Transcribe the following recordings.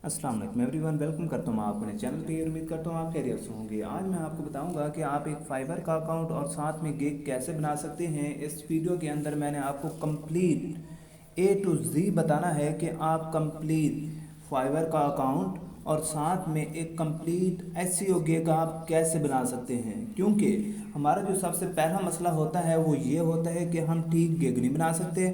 अस्सलाम वालेकुम everyone, welcome करता हूँ आपको अपने चैनल पे। उम्मीद करता हूँ आप खैरियत से होंगे। आज मैं आपको बताऊंगा कि आप एक फाइवर का अकाउंट और साथ में गिग कैसे बना सकते हैं। इस वीडियो के अंदर मैंने आपको कंप्लीट ए टू जी बताना है कि आप कंप्लीट फाइवर का अकाउंट और साथ में एक कंप्लीट एसईओ गिग आप कैसे बना सकते हैं। क्योंकि हमारा जो सबसे पहला मसला होता है वो ये होता है कि हम ठीक गिग नहीं बना सकते,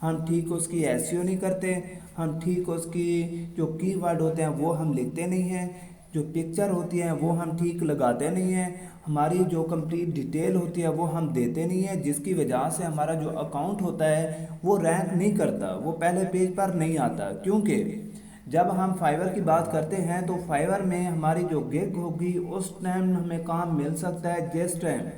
हम ठीक उसकी एसईओ नहीं करते, हम ठीक उसकी जो कीवर्ड होते हैं वो हम लिखते नहीं हैं, जो पिक्चर होती है वो हम ठीक लगाते नहीं हैं, हमारी जो कंप्लीट डिटेल होती है वो हम देते नहीं हैं, जिसकी वजह से हमारा जो अकाउंट होता है वो रैंक नहीं करता, वो पहले पेज पर नहीं आता। क्योंकि जब हम फाइवर की बात करते हैं तो फाइवर में हमारी जो गिग होगी उस टाइम हमें काम मिल सकता है जिस टाइम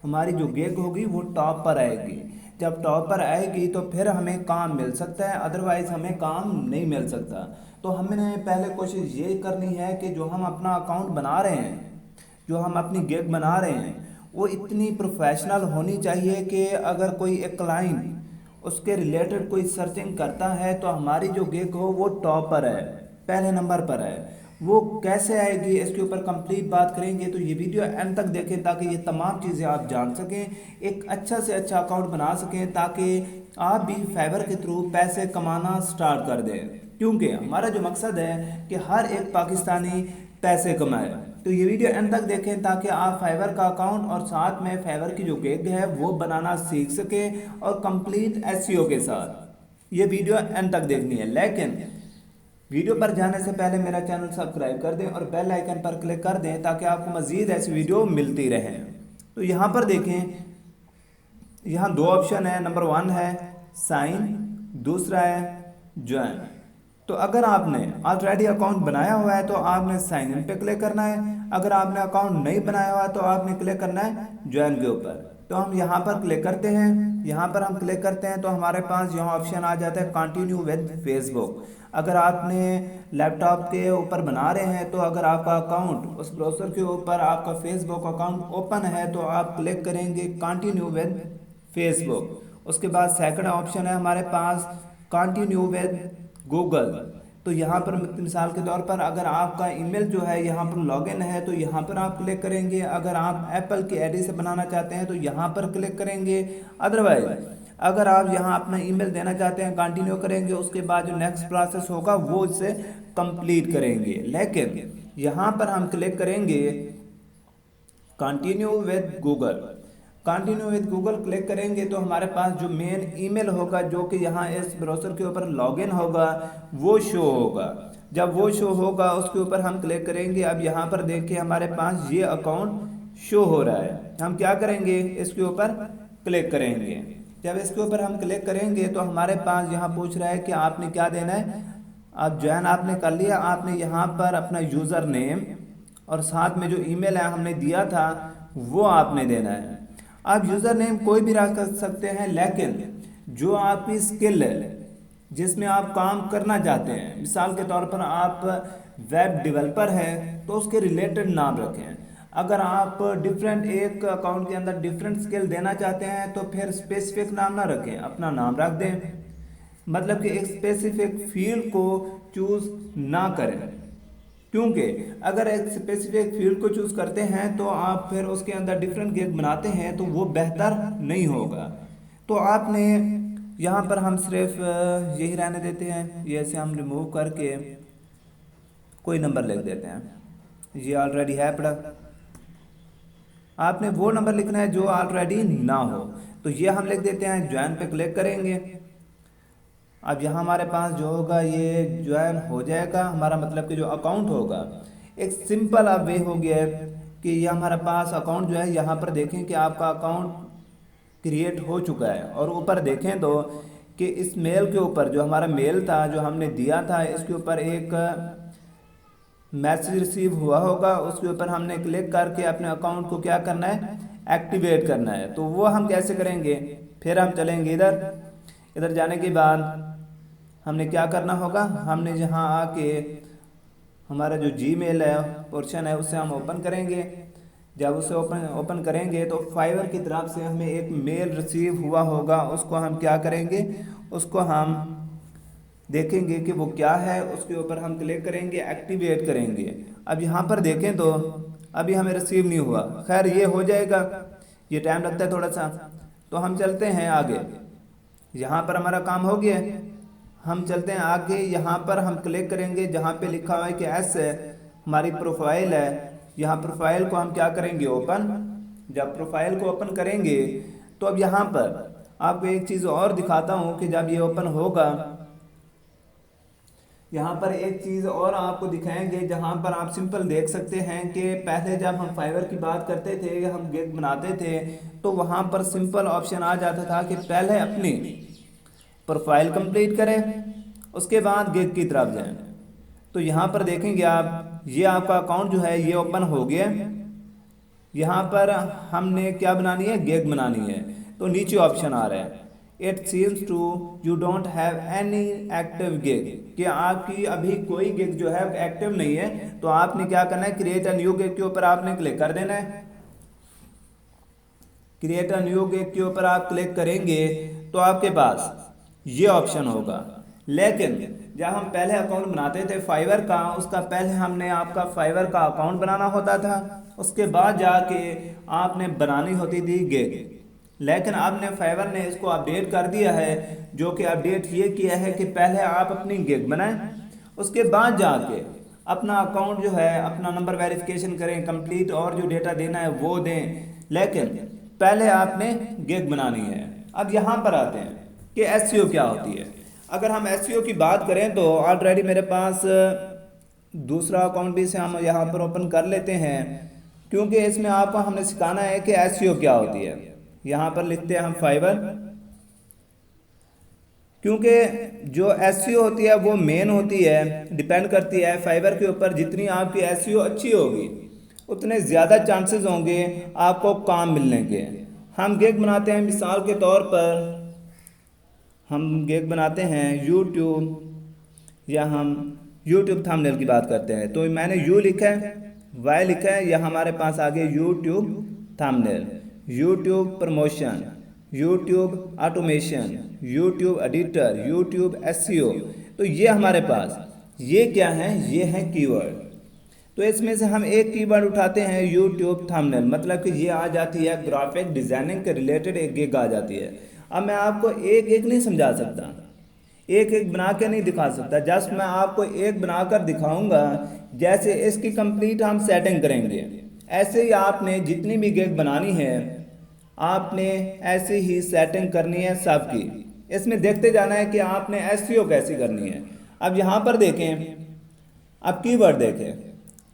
हमारी जो गिग होगी वो टॉप पर आएगी। जब टॉप पर आएगी तो फिर हमें काम मिल सकता है, अदरवाइज हमें काम नहीं मिल सकता। तो हमने पहले कोशिश ये करनी है कि जो हम अपना अकाउंट बना रहे हैं, जो हम अपनी गिग बना रहे हैं, वो इतनी प्रोफेशनल होनी चाहिए कि अगर कोई एक क्लाइंट उसके रिलेटेड कोई सर्चिंग करता है तो हमारी जो गिग हो वो टॉप पर है, पहले नंबर पर है। वो कैसे आएगी इसके ऊपर कंप्लीट बात करेंगे, तो ये वीडियो एंड तक देखें ताकि ये तमाम चीज़ें आप जान सकें, एक अच्छा से अच्छा अकाउंट बना सकें, ताकि आप भी फाइवर के थ्रू पैसे कमाना स्टार्ट कर दें। क्योंकि हमारा जो मकसद है कि हर एक पाकिस्तानी पैसे कमाए। तो ये वीडियो एंड तक देखें ताकि आप फाइवर का अकाउंट और साथ में फाइवर की जो गिग है वो बनाना सीख सकें और कंप्लीट एसईओ के साथ। ये वीडियो एंड तक देखनी है, लेकिन वीडियो पर जाने से पहले मेरा चैनल सब्सक्राइब कर दें और बेल आइकन पर क्लिक कर दें ताकि आपको मज़ीद ऐसी वीडियो मिलती रहे। तो यहाँ पर देखें, यहाँ दो ऑप्शन है। नंबर 1 है साइन, दूसरा है ज्वाइन। तो अगर आपने ऑलरेडी अकाउंट बनाया हुआ है तो आपने साइन इन पे क्लिक करना है, अगर आपने अकाउंट नहीं बनाया हुआ है तो आपने क्लिक करना है ज्वाइन के ऊपर। तो हम यहाँ पर क्लिक करते हैं, यहाँ पर हम क्लिक करते हैं तो हमारे पास यहाँ ऑप्शन आ जाता है कंटिन्यू विद फेसबुक। अगर आपने लैपटॉप के ऊपर बना रहे हैं तो अगर आपका अकाउंट उस ब्राउज़र के ऊपर आपका फेसबुक अकाउंट ओपन है तो आप क्लिक करेंगे कंटिन्यू विद फेसबुक। उसके बाद सेकंड ऑप्शन है हमारे पास कंटिन्यू विद गूगल। तो यहाँ पर मिसाल के तौर पर अगर आपका ईमेल जो है यहाँ पर लॉगिन है तो यहाँ पर आप क्लिक करेंगे, अगर आप एप्पल की आईडी से बनाना चाहते हैं तो यहाँ पर क्लिक करेंगे। अदरवाइज अगर आप यहाँ अपना ईमेल देना चाहते हैं कंटिन्यू करेंगे, उसके बाद जो नेक्स्ट प्रोसेस होगा वो इसे कंप्लीट करेंगे। लेकिन यहाँ पर हम क्लिक करेंगे continue with Google. Continue with Google click करेंगे तो हमारे पास जो मेन ईमेल होगा जो कि यहाँ इस ब्राउज़र के ऊपर लॉगिन होगा वो शो होगा। जब वो शो होगा उसके ऊपर हम क्लिक करेंगे। अब यहाँ पर देखिए हमारे पास ये अकाउंट शो हो रहा है। हम क्या करेंगे, इसके ऊपर क्लिक करेंगे। जब इसके ऊपर हम क्लिक करेंगे तो हमारे पास यहाँ पूछ रहा है कि आपने क्या देना है। आप ज्वाइन आपने कर लिया, आपने यहाँ पर अपना यूज़र नेम और साथ में जो ईमेल है हमने दिया था वो आपने देना है। आप यूज़र नेम कोई भी रख सकते हैं, लेकिन जो आपकी स्किल है जिसमें आप काम करना चाहते हैं, मिसाल के तौर पर आप वेब डेवलपर हैं तो उसके रिलेटेड नाम रखें। अगर आप डिफरेंट एक अकाउंट के अंदर डिफरेंट स्किल देना चाहते हैं तो फिर स्पेसिफिक नाम ना रखें, अपना नाम रख दें। मतलब कि एक स्पेसिफिक फील्ड को चूज़ ना करें, क्योंकि अगर एक स्पेसिफिक फील्ड को चूज़ करते हैं तो आप फिर उसके अंदर डिफरेंट गिग बनाते हैं तो वो बेहतर नहीं होगा। तो आपने यहाँ पर हम सिर्फ यही रहने देते हैं, ये ऐसे हम रिमूव करके कोई नंबर लिख देते हैं, ये ऑलरेडी है पड़ा। आपने वो नंबर लिखना है जो ऑलरेडी ना हो, तो ये हम लिख देते हैं। ज्वाइन पे क्लिक करेंगे। अब यहाँ हमारे पास जो होगा ये ज्वाइन हो जाएगा, हमारा मतलब कि जो अकाउंट होगा एक सिंपल अब वे हो गया है कि ये हमारे पास अकाउंट जो है, यहाँ पर देखें कि आपका अकाउंट क्रिएट हो चुका है। और ऊपर देखें तो कि इस मेल के ऊपर जो हमारा मेल था जो हमने दिया था इसके ऊपर एक मैसेज रिसीव हुआ होगा, उसके ऊपर हमने क्लिक करके अपने अकाउंट को क्या करना है, एक्टिवेट करना है। तो वो हम कैसे करेंगे, फिर हम चलेंगे इधर जाने के बाद हमने क्या करना होगा, हमने जहाँ आके हमारा जो जीमेल है पोर्शन है उसे हम ओपन करेंगे। जब उसे ओपन करेंगे तो फाइवर की तरफ से हमें एक मेल रिसीव हुआ होगा, उसको हम क्या करेंगे, उसको हम देखेंगे कि वो क्या है, उसके ऊपर हम क्लिक करेंगे, एक्टिवेट करेंगे। अब यहाँ पर देखें तो अभी हमें रिसीव नहीं हुआ, खैर ये हो जाएगा, ये टाइम लगता है थोड़ा सा। तो हम चलते हैं आगे, यहाँ पर हमारा काम हो गया है, हम चलते हैं आगे। यहाँ पर हम क्लिक करेंगे जहाँ पे लिखा हुआ है कि एस है, हमारी प्रोफाइल है। यहाँ प्रोफाइल को हम क्या करेंगे, ओपन। जब प्रोफाइल को ओपन करेंगे तो अब यहाँ पर आपको एक चीज़ और दिखाता हूँ कि जब ये ओपन होगा, यहाँ पर एक चीज़ और आपको दिखाएंगे जहाँ पर आप सिंपल देख सकते हैं कि पहले जब हम फाइवर की बात करते थे, हम गिग बनाते थे, तो वहाँ पर सिंपल ऑप्शन आ जाता था कि पहले अपनी प्रोफाइल कंप्लीट करें, उसके बाद गिग की तरफ जाएं। तो यहाँ पर देखेंगे आप, ये आपका अकाउंट जो है ये ओपन हो गया। यहाँ पर हमने क्या बनानी है, गिग बनानी है। तो नीचे ऑप्शन आ रहा है, it seems to you don't have any active gig, कि आपकी अभी कोई गिग जो है एक्टिव नहीं है। तो आपने क्या करना है, क्रिएट अ न्यू गिग के ऊपर आपने क्लिक कर देना है। क्रिएट अ न्यू गिग के ऊपर आप क्लिक करेंगे तो आपके पास ये ऑप्शन होगा। लेकिन जब हम पहले अकाउंट बनाते थे फाइवर का, उसका पहले हमने आपका फाइवर का अकाउंट बनाना होता था, उसके बाद जाके आपने बनानी होती थी गिग। लेकिन आपने फाइवर ने इसको अपडेट कर दिया है, जो कि अपडेट ये किया है कि पहले आप अपनी गिग बनाएं, उसके बाद जाके अपना अकाउंट जो है, अपना नंबर वेरिफिकेशन करें कंप्लीट, और जो डेटा देना है वो दें, लेकिन पहले आपने गिग बनानी है। अब यहाँ पर आते हैं कि एसईओ क्या होती है। अगर हम एसईओ की बात करें तो ऑलरेडी मेरे पास दूसरा अकाउंट भी से हम यहाँ पर ओपन कर लेते हैं, क्योंकि इसमें आपको हमने सिखाना है कि एसईओ क्या होती है। यहाँ पर लिखते हैं हम फाइवर, क्योंकि जो एसईओ होती है वो मेन होती है, डिपेंड करती है फाइवर के ऊपर। जितनी आपकी एसईओ अच्छी होगी उतने ज़्यादा चांसेस होंगे आपको काम मिलने के। हम गिग बनाते हैं, मिसाल के तौर पर हम गिग बनाते हैं यूट्यूब, या हम यूट्यूब थंबनेल की बात करते हैं। तो मैंने यू लिखा है, वाई लिखा है, या हमारे पास आगे YouTube thumbnail, YouTube promotion, YouTube automation, YouTube editor, YouTube SEO. तो ये हमारे पास ये क्या है, ये है कीवर्ड। तो इसमें से हम एक कीवर्ड उठाते हैं यूट्यूब थंबनेल, मतलब कि ये आ जाती है ग्राफिक डिज़ाइनिंग के रिलेटेड एक गिग आ जाती है। अब मैं आपको एक एक नहीं समझा सकता, एक एक बना के नहीं दिखा सकता, जस्ट मैं आपको एक बनाकर दिखाऊंगा। जैसे इसकी कंप्लीट हम सेटिंग करेंगे, ऐसे ही आपने जितनी भी गिग बनानी है आपने ऐसे ही सेटिंग करनी है सबकी। इसमें देखते जाना है कि आपने एसईओ कैसी करनी है। अब यहाँ पर देखें, अब कीवर्ड देखें,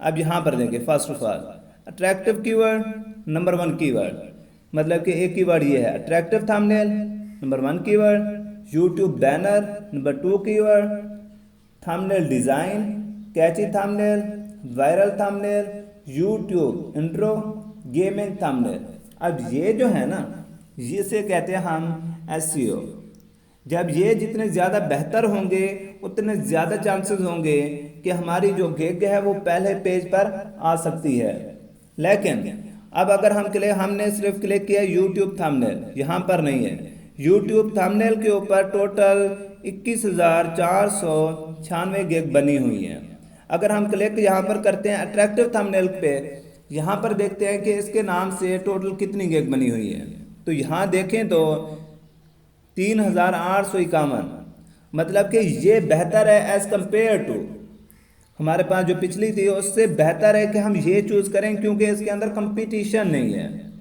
अब यहाँ पर देखें, first of all attractive keyword number 1 keyword, मतलब कि एक कीवर्ड ये है attractive thumbnail, number 1 keyword. YouTube banner, number 2 keyword. Thumbnail design, catchy thumbnail, viral thumbnail, YouTube intro, gaming thumbnail. अब ये जो है ना, ये से कहते हैं हम एसईओ। जब ये जितने ज़्यादा बेहतर होंगे उतने ज़्यादा चांसेस होंगे कि हमारी जो गिग है वो पहले पेज पर आ सकती है। लेकिन अब अगर हमने सिर्फ क्लिक किया यूट्यूब थंबनेल, यहाँ पर नहीं है। यूट्यूब थंबनेल के ऊपर टोटल 21,496 गिग बनी हुई हैं। अगर हम क्लिक यहाँ पर करते हैं अट्रैक्टिव थंबनेल पे, यहाँ पर देखते हैं कि इसके नाम से टोटल कितनी गिग बनी हुई है। तो यहाँ देखें तो 3,851, मतलब कि ये बेहतर है एज़ कंपेयर टू हमारे पास जो पिछली थी, उससे बेहतर है कि हम ये चूज़ करें, क्योंकि इसके अंदर कंपटीशन नहीं है।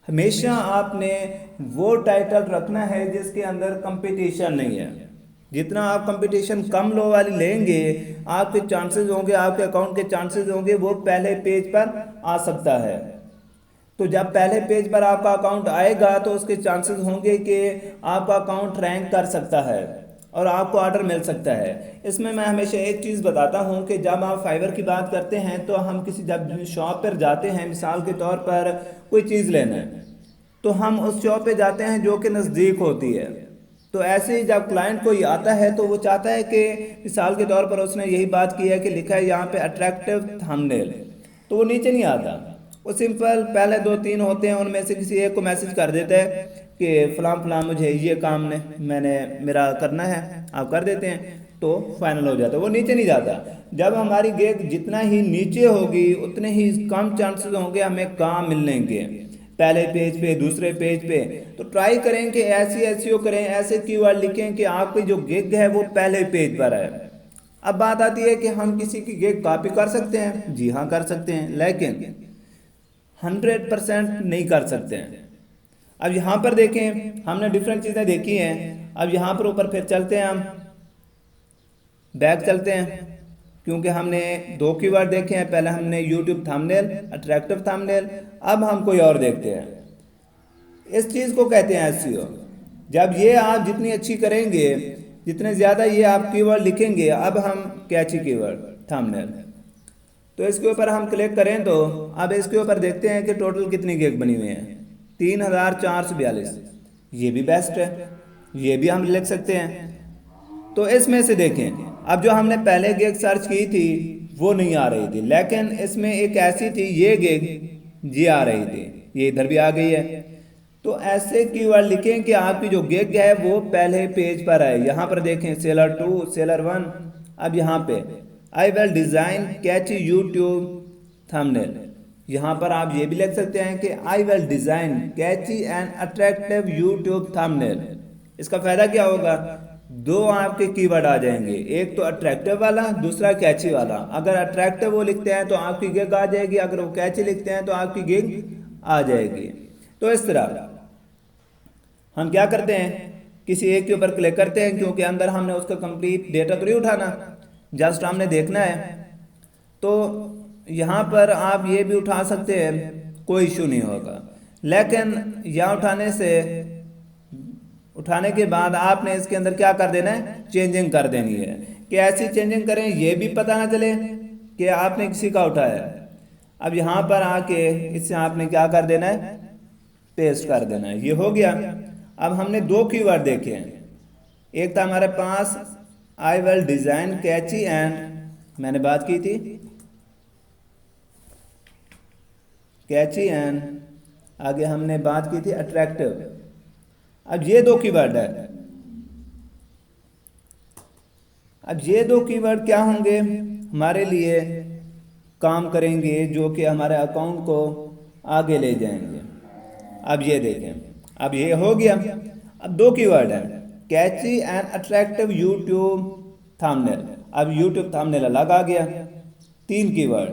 हमेशा आपने वो टाइटल रखना है जिसके अंदर कंपटीशन नहीं है। जितना आप कंपटीशन कम लो वाली लेंगे, आपके चांसेस होंगे, आपके अकाउंट के चांसेस होंगे वो पहले पेज पर आ सकता है। तो जब पहले पेज पर आपका अकाउंट आएगा तो उसके चांसेस होंगे कि आपका अकाउंट रैंक कर सकता है और आपको ऑर्डर मिल सकता है। इसमें मैं हमेशा एक चीज़ बताता हूं कि जब आप फाइवर की बात करते हैं तो हम किसी जब शॉप पर जाते हैं, मिसाल के तौर पर कोई चीज़ लेना है, तो हम उस शॉप पे जाते हैं जो कि नज़दीक होती है। तो ऐसे ही जब क्लाइंट कोई आता है तो वो चाहता है कि मिसाल के तौर पर उसने यही बात की है कि लिखा है यहाँ पे अट्रैक्टिव थंबनेल, तो वो नीचे नहीं आता, वो सिंपल पहले 2-3 होते हैं उनमें से किसी एक को मैसेज कर देता है कि फ़लाँ फ़लाँ मुझे ये काम ने मेरा करना है, आप कर देते हैं। तो फाइनल हो जाता है, वो नीचे नहीं जाता। जब हमारी गेग जितना ही नीचे होगी उतने ही कम चांसेस होंगे हमें काम मिलने के, पहले पेज पे, दूसरे पेज पे। तो ट्राई करें कि ऐसी एसईओ करें, ऐसे कीवर्ड लिखें कि आपकी जो गिग है वो पहले पेज पर है। अब बात आती है कि हम किसी की गिग कॉपी कर सकते हैं। जी हाँ, कर सकते हैं, लेकिन 100% नहीं कर सकते हैं। अब यहाँ पर देखें, हमने डिफरेंट चीज़ें देखी हैं। अब यहाँ पर ऊपर फिर चलते हैं, हम बैक चलते हैं, क्योंकि हमने दो कीवर्ड देखे हैं। पहले हमने यूट्यूब थंबनेल, अट्रैक्टिव थंबनेल। अब हम कोई और देखते हैं। इस चीज़ को कहते हैं एसईओ। जब ये आप जितनी अच्छी करेंगे, जितने ज़्यादा ये आप कीवर्ड लिखेंगे, अब हम कैची कीवर्ड थंबनेल, तो इसके ऊपर हम क्लिक करें तो अब इसके ऊपर देखते हैं कि टोटल कितनी गिग बनी हुई है, 3442। ये भी बेस्ट है, ये भी हम लिख सकते हैं। तो इसमें से देखें, अब जो हमने पहले गिग सर्च की थी वो नहीं आ रही थी, लेकिन इसमें एक ऐसी थी, ये गिग ये आ रही थी, ये इधर भी आ गई है। तो ऐसे कीवर्ड लिखें कि आपकी जो गिग है वो पहले पेज पर है। यहाँ पर देखें, सेलर 2, सेलर 1। अब यहाँ पे I will design catchy YouTube thumbnail, यहाँ पर आप ये भी लिख सकते हैं कि I will design catchy and attractive YouTube thumbnail. इसका फ़ायदा क्या होगा, दो आपके कीवर्ड आ जाएंगे, एक तो अट्रैक्टिव वाला, दूसरा कैची वाला। अगर अट्रैक्टिव वो लिखते हैं तो आपकी गिग आ जाएगी, अगर वो कैची लिखते हैं तो आपकी गिग आ जाएगी। तो इस तरह हम क्या करते हैं, किसी एक के ऊपर क्लिक करते हैं, क्योंकि अंदर हमने उसका कंप्लीट डेटा तो नहीं उठाना, जस्ट हमने देखना है। तो यहाँ पर आप ये भी उठा सकते हैं, कोई इशू नहीं होगा। लेकिन यहाँ उठाने के बाद आपने इसके अंदर क्या कर देना है, चेंजिंग कर देनी है। कि ऐसी चेंजिंग करें ये भी पता ना चले कि आपने किसी का उठाया। अब यहाँ पर आके इससे आपने क्या कर देना है, पेस्ट कर देना है। ये हो गया। अब हमने दो कीवर्ड देखे हैं, एक था हमारे पास I will design catchy and, मैंने बात की थी कैची एंड, आगे हमने बात की थी अट्रैक्टिव। अब ये दो कीवर्ड है। अब ये दो कीवर्ड क्या होंगे, हमारे लिए काम करेंगे, जो कि हमारे अकाउंट को आगे ले जाएंगे। अब ये देखें, अब ये हो गया। अब दो कीवर्ड है, कैची एंड अट्रैक्टिव यूट्यूब थंबनेल। अब यूट्यूब थंबनेल अलग आ गया। तीन कीवर्ड,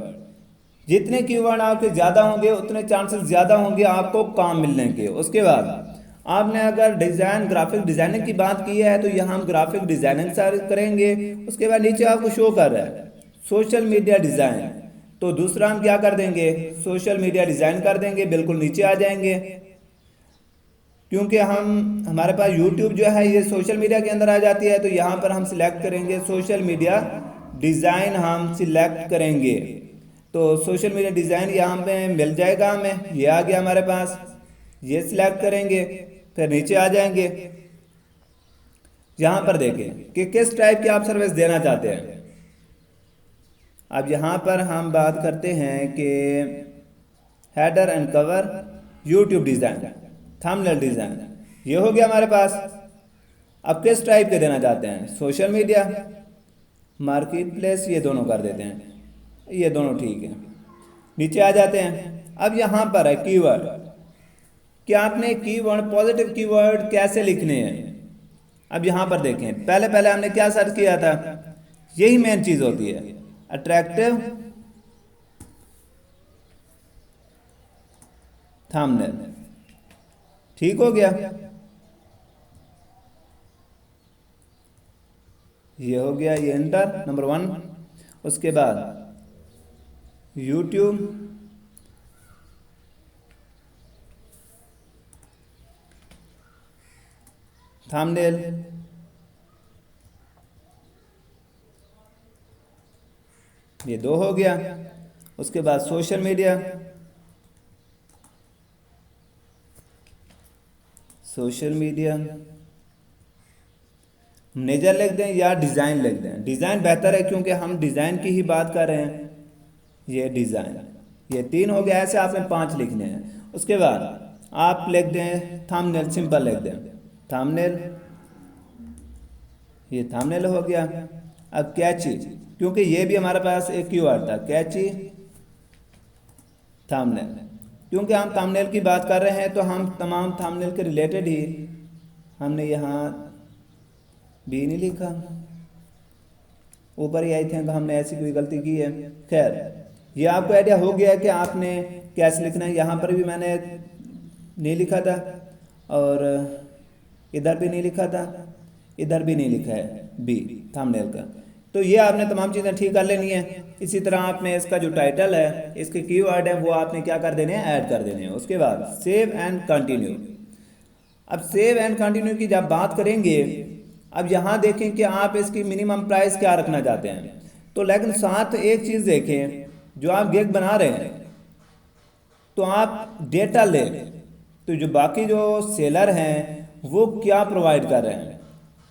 जितने कीवर्ड आपके ज़्यादा होंगे उतने चांसेस ज़्यादा होंगे आपको काम मिलने के। उसके बाद आपने अगर डिज़ाइन, ग्राफिक डिज़ाइनिंग की बात की है तो यहाँ हम ग्राफिक डिज़ाइनिंग सर्च करेंगे। उसके बाद नीचे आपको शो कर रहा है सोशल मीडिया डिज़ाइन, तो दूसरा हम क्या कर देंगे, सोशल मीडिया डिज़ाइन कर देंगे, बिल्कुल नीचे आ जाएंगे। क्योंकि हमारे पास यूट्यूब जो है ये सोशल मीडिया के अंदर आ जाती है, तो यहाँ पर हम सिलेक्ट करेंगे सोशल मीडिया डिज़ाइन, हम सिलेक्ट करेंगे तो सोशल मीडिया डिज़ाइन यहाँ पे मिल जाएगा हमें। ये आ गया हमारे पास, ये सिलेक्ट करेंगे, फिर नीचे आ जाएंगे। यहाँ पर देखें कि किस टाइप की आप सर्विस देना चाहते हैं। अब यहाँ पर हम बात करते हैं कि header and cover, YouTube design, thumbnail design, ये हो गया हमारे पास। अब किस टाइप के देना चाहते हैं, सोशल मीडिया, मार्केट प्लेस, ये दोनों कर देते हैं, ये दोनों ठीक है। नीचे आ जाते हैं। अब यहाँ पर है कीवर्ड, कि आपने कीवर्ड, पॉजिटिव कीवर्ड कैसे लिखने हैं। अब यहाँ पर देखें, पहले हमने क्या सर्च किया था, यही मेन चीज़ होती है, अट्रैक्टिव थंबनेल। ठीक हो गया, ये हो गया, ये एंटर, नंबर 1। उसके बाद यूट्यूब थंबनेल, ये 2 हो गया। उसके बाद सोशल मीडिया, मैनेजर लिख दें या डिज़ाइन लिख दें। डिज़ाइन बेहतर है क्योंकि हम डिज़ाइन की ही बात कर रहे हैं। ये डिज़ाइन, ये 3 हो गया। ऐसे आपने 5 लिखने हैं। उसके बाद आप लिख दें थंबनेल, सिंपल लिख दें थंबनेल, ये थंबनेल हो गया। अब कैची, क्योंकि ये भी हमारे पास एक कीवर्ड था, कैची थंबनेल। क्योंकि हम थंबनेल की बात कर रहे हैं तो हम तमाम थंबनेल के रिलेटेड ही हमने यहाँ भी नहीं लिखा, ऊपर ही आई थिंक हमने ऐसी कोई गलती की है। खैर, ये आपको आइडिया हो गया है कि आपने कैसे लिखना है। यहाँ पर भी मैंने नहीं लिखा था और इधर भी नहीं लिखा था, इधर भी नहीं लिखा है बी थंबनेल का। तो ये आपने तमाम चीज़ें ठीक कर लेनी है। इसी तरह आपने इसका जो टाइटल है, इसके कीवर्ड है, वो आपने क्या कर देने हैं, ऐड कर देने हैं। उसके बाद सेव एंड कंटिन्यू। अब सेव एंड कंटिन्यू की जब बात करेंगे, अब यहाँ देखें कि आप इसकी मिनिमम प्राइस क्या रखना चाहते हैं। तो लेकिन साथ एक चीज़ देखें, जो आप गिग बना रहे हैं तो आप डेटा लें, तो जो बाकी जो सेलर हैं वो क्या प्रोवाइड कर रहे हैं,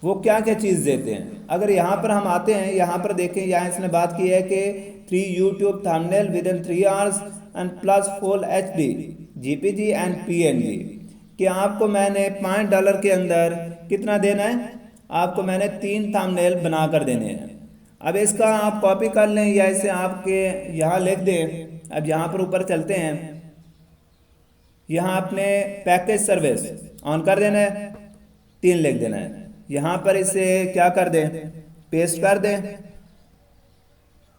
वो क्या क्या चीज़ देते हैं। अगर यहाँ पर हम आते हैं, यहाँ पर देखें, यहाँ इसने बात की है कि 3 YouTube thumbnail with in 3 hours and plus full HD JPG and PNG, कि आपको मैंने $5 के अंदर कितना देना है, आपको मैंने 3 थंबनेल बना कर देने हैं। अब इसका आप कॉपी कर लें या इसे आपके यहाँ लिख दें। अब यहाँ पर ऊपर चलते हैं, यहाँ आपने पैकेज सर्विस ऑन कर देना है, 3 लिख देना है। यहाँ पर इसे क्या कर दें, पेस्ट कर दें।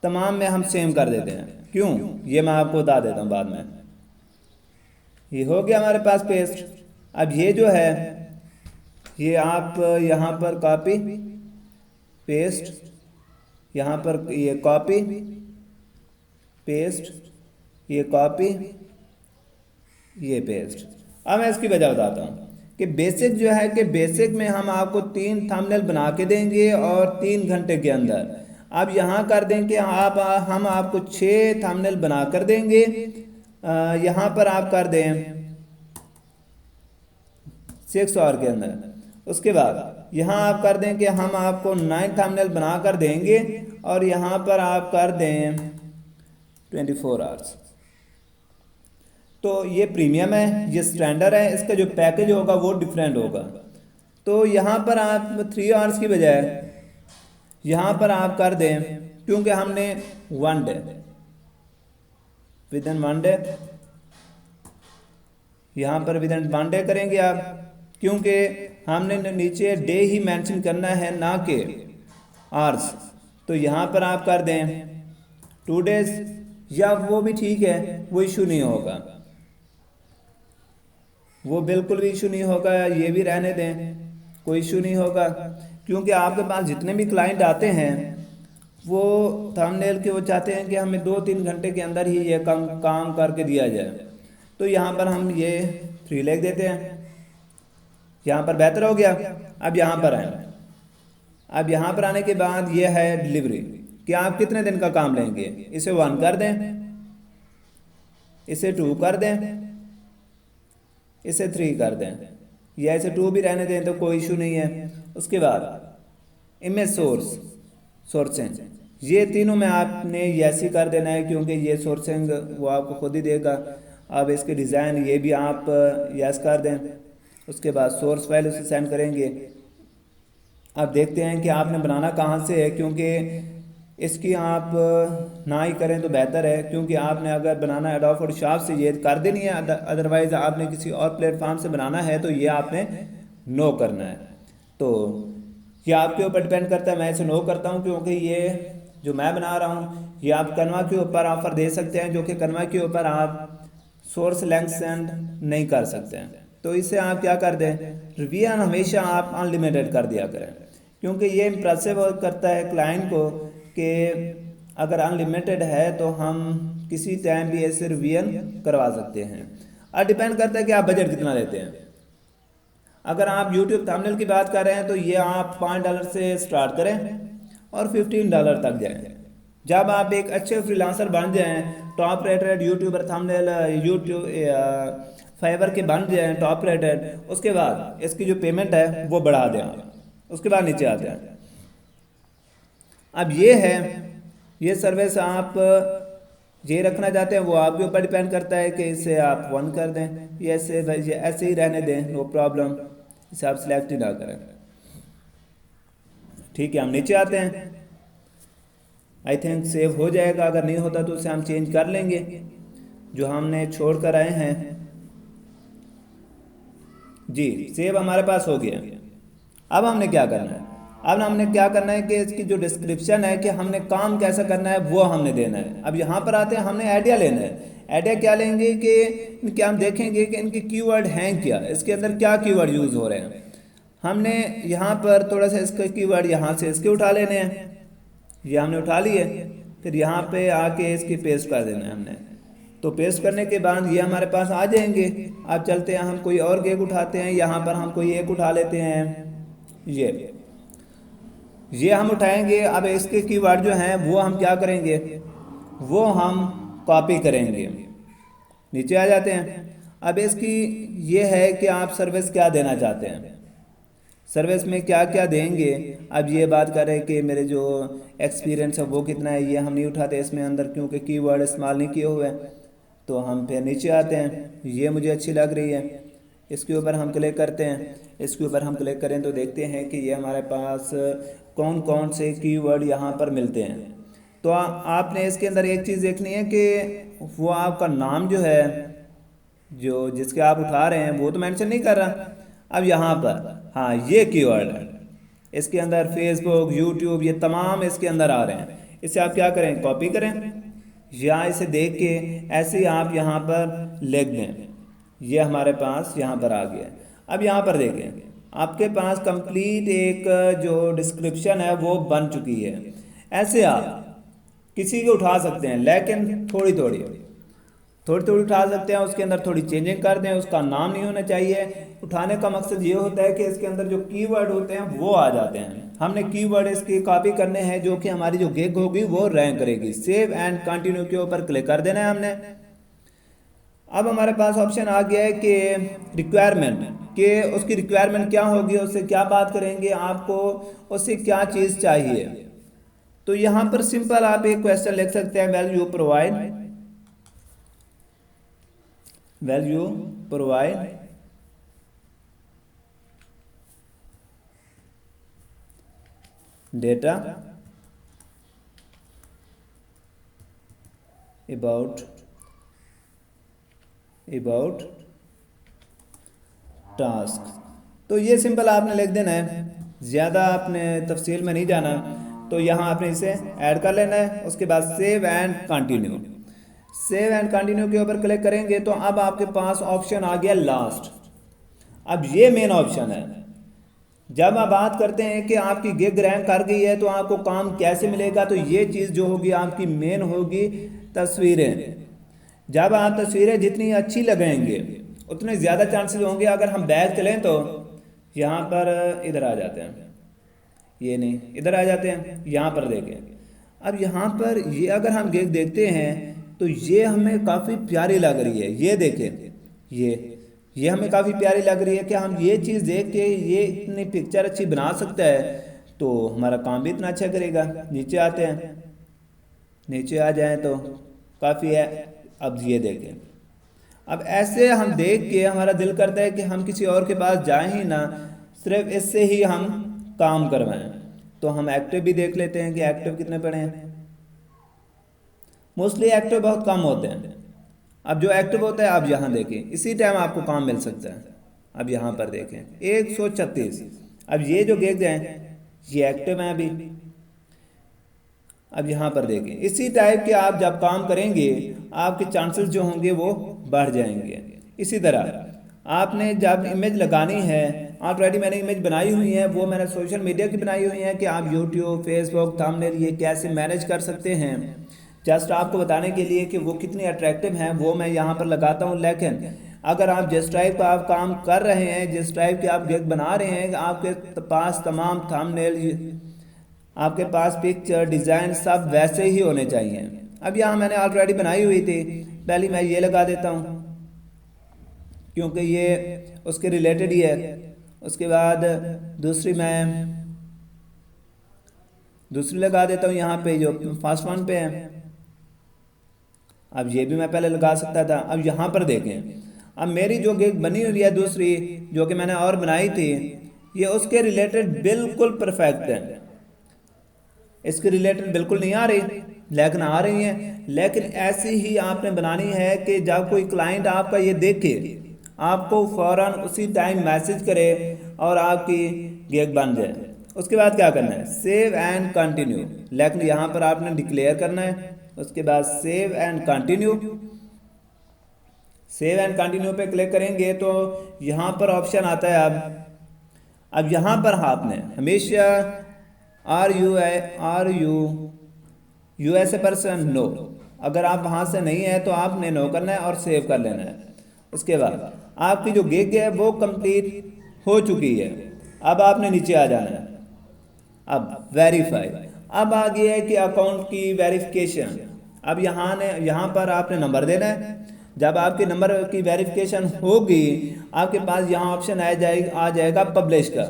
तमाम में हम सेम कर देते हैं, क्यों, ये मैं आपको बता देता हूँ बाद में। ये हो गया हमारे पास पेस्ट। अब ये जो है, ये आप यहाँ पर कॉपी पेस्ट, यहाँ पर ये कॉपी पेस्ट, ये कॉपी, ये पेस्ट। अब मैं इसकी वजह बताता हूँ कि बेसिक जो है, कि बेसिक में हम आपको 3 थंबनेल बना के देंगे और 3 घंटे के अंदर। अब यहाँ कर दें कि हम आपको 6 थंबनेल बना कर देंगे। यहाँ पर आप कर दें 6 आवर के अंदर। उसके बाद यहाँ आप कर दें कि हम आपको 9 थंबनेल बना कर देंगे और यहाँ पर आप कर दें 24 आवर्स। तो ये प्रीमियम है, ये स्टैंडर्ड है, इसका जो पैकेज होगा वो डिफरेंट होगा। तो यहाँ पर आप 3 आवर्स की बजाय यहाँ पर आप कर दें, क्योंकि हमने 1 डे विद इन 1 डे, यहाँ पर विद इन 1 डे करेंगे आप, क्योंकि हमने नीचे डे ही मेंशन करना है, ना कि आवर्स। तो यहाँ पर आप कर दें 2 डेज, या वो भी ठीक है, वो इशू नहीं होगा, वो बिल्कुल भी इशू नहीं होगा, ये भी रहने दें, कोई इशू नहीं होगा। क्योंकि आपके पास जितने भी क्लाइंट आते हैं वो थंबनेल के वो चाहते हैं कि हमें 2-3 घंटे के अंदर ही ये काम करके दिया जाए। तो यहाँ पर हम ये 3 लिख देते हैं, यहाँ पर बेहतर हो गया। अब यहाँ पर आए, अब यहाँ पर आने के बाद ये है डिलीवरी, कि आप कितने दिन का काम लेंगे। इसे 1 कर दें, इसे 2 कर दें, इसे 3 कर दें, या इसे 2 भी रहने दें तो कोई इशू नहीं है। उसके बाद इमेज सोर्सिंग, ये तीनों में आपने यस ही कर देना है, क्योंकि ये सोर्सिंग वो आपको खुद ही देगा। अब इसके डिज़ाइन ये भी आप यस कर दें। उसके बाद सोर्स फाइल उसे सेंड करेंगे। अब देखते हैं कि आपने बनाना कहाँ से है, क्योंकि इसकी आप ना ही करें तो बेहतर है, क्योंकि आपने अगर बनाना एडोब फोटोशॉप से ये कर देनी है, अदरवाइज़ आपने किसी और प्लेटफॉर्म से बनाना है तो ये आपने नो करना है। तो ये आपके ऊपर डिपेंड करता है। मैं इसे नो करता हूँ, क्योंकि ये जो मैं बना रहा हूँ ये आप कनवा के ऊपर ऑफर दे सकते हैं, जो कि कनवा के ऊपर आप सोर्स लिंक सेंड नहीं कर सकते हैं। तो इसे आप क्या कर दें, रिव्यू हमेशा आप अनलिमिटेड कर दिया करें, क्योंकि ये इम्प्रेसिव करता है क्लाइंट को कि अगर अनलिमिटेड है तो हम किसी टाइम भी ऐसे रिव्यू करवा सकते हैं। और डिपेंड करता है कि आप बजट कितना लेते हैं। अगर आप YouTube थंबनेल की बात कर रहे हैं तो ये आप $5 से स्टार्ट करें और $15 तक जाएं। जब आप एक अच्छे फ्रीलांसर बन जाएं, top rated YouTuber thumbnail YouTube Fiverr के बन जाएं टॉप रेटेड, उसके बाद इसकी जो पेमेंट है वो बढ़ा दें आप, उसके बाद नीचे आते हैं। अब ये है, ये सर्विस आप ये रखना चाहते हैं वो आपके ऊपर डिपेंड करता है कि इसे आप 1 कर दें, ये ऐसे ही रहने दें, नो प्रॉब्लम, इसे आप सिलेक्ट ही ना करें। ठीक है, हम नीचे आते हैं। आई थिंक सेव हो जाएगा, अगर नहीं होता तो उसे हम चेंज कर लेंगे जो हमने छोड़ कर आए हैं। जी सेव हमारे पास हो गया। अब हमने क्या करना है, अब हमने क्या करना है कि इसकी जो डिस्क्रिप्शन है कि हमने काम कैसा करना है वो हमने देना है। अब यहाँ पर आते हैं, हमने आइडिया लेना है। आइडिया क्या लेंगे कि इनके हम देखेंगे कि इनके कीवर्ड हैं क्या, इसके अंदर क्या कीवर्ड यूज़ हो रहे हैं। हमने यहाँ पर थोड़ा सा इसका कीवर्ड यहाँ से इसके उठा लेने हैं, ये हमने उठा लिए। फिर यहाँ पे आके इसकी पेस्ट कर देना है हमने। तो पेस्ट करने के बाद ये हमारे पास आ जाएंगे। अब चलते हैं, हम कोई और गेग उठाते हैं। यहाँ पर हम कोई एक उठा लेते हैं, ये हम उठाएंगे। अब इसके कीवर्ड जो हैं वो हम क्या करेंगे, वो हम कॉपी करेंगे। नीचे आ जाते हैं। अब इसकी ये है कि आप सर्विस क्या देना चाहते हैं, सर्विस में क्या क्या देंगे। अब ये बात कर रहे हैं कि मेरे जो एक्सपीरियंस है वो कितना है, ये हम नहीं उठाते इसमें अंदर क्योंकि कीवर्ड इस्तेमाल नहीं किए हुए हैं। तो हम फिर नीचे आते हैं, ये मुझे अच्छी लग रही है, इसके ऊपर हम क्लिक करते हैं। इसके ऊपर हम क्लिक करें तो देखते हैं कि ये हमारे पास कौन कौन से कीवर्ड यहाँ पर मिलते हैं। तो आपने इसके अंदर एक चीज़ देखनी है कि वो आपका नाम जो है, जो जिसके आप उठा रहे हैं वो तो मेंशन नहीं कर रहा। अब यहाँ पर हाँ ये कीवर्ड है, इसके अंदर फेसबुक, यूट्यूब, ये तमाम इसके अंदर आ रहे हैं। इसे आप क्या करें, कॉपी करें या इसे देख के ऐसे ही आप यहाँ पर लिख दें। ये हमारे पास यहाँ पर आ गया। अब यहाँ पर देखें, आपके पास कंप्लीट एक जो डिस्क्रिप्शन है वो बन चुकी है। ऐसे आप किसी को उठा सकते हैं, लेकिन थोड़ी थोड़ी उठा सकते हैं। उसके अंदर थोड़ी चेंजिंग कर दें, उसका नाम नहीं होना चाहिए। उठाने का मकसद ये होता है कि इसके अंदर जो कीवर्ड होते हैं वो आ जाते हैं। हमने कीवर्ड इसकी कॉपी करने हैं जो कि हमारी जो गिग होगी वो रैंक करेगी। सेव एंड कंटिन्यू के ऊपर क्लिक कर देना है हमने। अब हमारे पास ऑप्शन आ गया है कि रिक्वायरमेंट, कि उसकी रिक्वायरमेंट क्या होगी, उससे क्या बात करेंगे, आपको उससे क्या चीज़ चाहिए। तो यहाँ पर सिंपल आप एक क्वेश्चन लिख सकते हैं, value provide data about task. तो ये सिंपल आपने लिख देना है, ज़्यादा आपने तफसील में नहीं जाना। तो यहाँ आपने इसे ऐड कर लेना है। उसके बाद save and continue, save and continue के ऊपर क्लिक करेंगे तो अब आपके पास ऑप्शन आ गया लास्ट। अब ये मेन ऑप्शन है। जब आप बात करते हैं कि आपकी गिग रैंक कर गई है तो आपको काम कैसे मिलेगा, तो ये चीज़ जो होगी आपकी मेन होगी तस्वीरें। जब आप तस्वीरें जितनी अच्छी लगाएंगे उतने ज़्यादा चांसेस होंगे। अगर हम बैक चलें तो यहाँ पर इधर आ जाते हैं, ये नहीं इधर आ जाते हैं, यहाँ पर देखें। अब यहाँ पर ये अगर हम गिग देखते हैं तो ये हमें काफ़ी प्यारी लग रही है। ये देखें, ये हमें काफ़ी प्यारी लग रही है कि हम ये चीज़ देख के ये इतनी पिक्चर अच्छी बना सकता है तो हमारा काम भी इतना अच्छा करेगा। नीचे आते हैं, नीचे आ जाएं तो काफ़ी है। अब ये देखें, अब ऐसे हम देख के हमारा दिल करता है कि हम किसी और के पास जाएं ही ना, सिर्फ इससे ही हम काम करवाएं। तो हम एक्टिव भी देख लेते हैं कि एक्टिव कितने पड़े हैं। मोस्टली एक्टिव बहुत कम होते हैं। अब जो एक्टिव होता है, आप यहाँ देखें, इसी टाइम आपको काम मिल सकता है। अब यहाँ पर देखें 136। अब ये जो गिग हैं ये एक्टिव हैं अभी। अब यहाँ पर देखें, इसी टाइप के आप जब काम करेंगे आपके चांसेस जो होंगे वो बढ़ जाएंगे। इसी तरह आपने जब इमेज लगानी है, ऑलरेडी मैंने इमेज बनाई हुई है, वो मैंने सोशल मीडिया की बनाई हुई है कि आप यूट्यूब, फेसबुक, थंबनेल ये कैसे मैनेज कर सकते हैं। जस्ट आपको बताने के लिए कि वो कितनी अट्रैक्टिव हैं वो मैं यहाँ पर लगाता हूँ। लेकिन अगर आप जिस टाइप का आप काम कर रहे हैं, जिस टाइप के आप गिग बना रहे हैं, आपके पास तमाम थंबनेल, आपके पास पिक्चर, डिज़ाइन सब वैसे ही होने चाहिए। अब यहाँ मैंने ऑलरेडी बनाई हुई थी, पहले मैं ये लगा देता हूँ क्योंकि ये उसके रिलेटेड ही है। उसके बाद दूसरी लगा देता हूँ यहाँ पे जो फर्स्ट वन पे है। अब ये भी मैं पहले लगा सकता था। अब यहाँ पर देखें, अब मेरी जो गिग बनी हुई है दूसरी जो कि मैंने और बनाई थी, ये उसके रिलेटेड बिल्कुल परफेक्ट है। इसके रिलेटेड बिल्कुल नहीं आ रही, लेकिन आ रही हैं। लेकिन ऐसी ही आपने बनानी है कि जब कोई क्लाइंट आपका ये देखे, आपको फ़ौरन उसी टाइम मैसेज करे और आपकी गिग बन जाए। उसके बाद क्या करना है, सेव एंड कंटिन्यू, लेकिन यहाँ पर आपने डिक्लेयर करना है। उसके बाद save and continue, save and continue पे क्लिक करेंगे तो यहाँ पर ऑप्शन आता है। अब यहाँ पर आपने हमेशा are you US a person no, अगर आप वहाँ से नहीं है तो आपने नो करना है और सेव कर लेना है। उसके बाद आपकी जो गिग है वो कंप्लीट हो चुकी है। अब आपने नीचे आ जाना है। अब वेरीफाई, अब आ गया है कि अकाउंट की वेरिफिकेशन। अब यहाँ पर आपने नंबर देना है। जब आपके नंबर की वेरिफिकेशन होगी, आपके पास यहाँ ऑप्शन आ जाएगा पब्लिश का,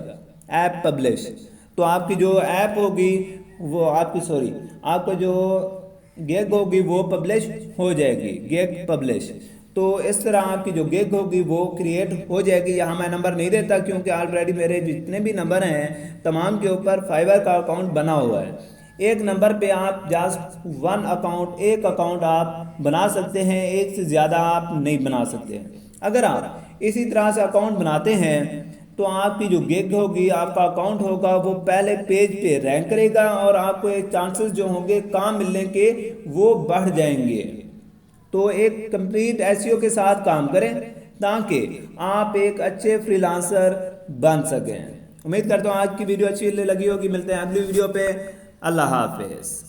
ऐप पब्लिश। तो आपकी जो ऐप होगी वो आपको जो गिग होगी वो पब्लिश हो जाएगी, गिग पब्लिश। तो इस तरह आपकी जो गिग होगी वो क्रिएट हो जाएगी। यहाँ मैं नंबर नहीं देता क्योंकि ऑलरेडी मेरे जितने भी नंबर हैं तमाम के ऊपर फाइवर का अकाउंट बना हुआ है। एक नंबर पे आप जस्ट एक अकाउंट आप बना सकते हैं, एक से ज़्यादा आप नहीं बना सकते हैं। अगर आप इसी तरह से अकाउंट बनाते हैं तो आपकी जो गिग होगी, आपका अकाउंट होगा, वो पहले पेज पे रैंक करेगा और आपको एक चांसेस जो होंगे काम मिलने के वो बढ़ जाएंगे। तो एक कंप्लीट एसईओ के साथ काम करें ताकि आप एक अच्छे फ्रीलांसर बन सकें। उम्मीद करता हूँ आज की वीडियो अच्छी लगी होगी। मिलते हैं अगली वीडियो पे। अल्लाह हाफिज़।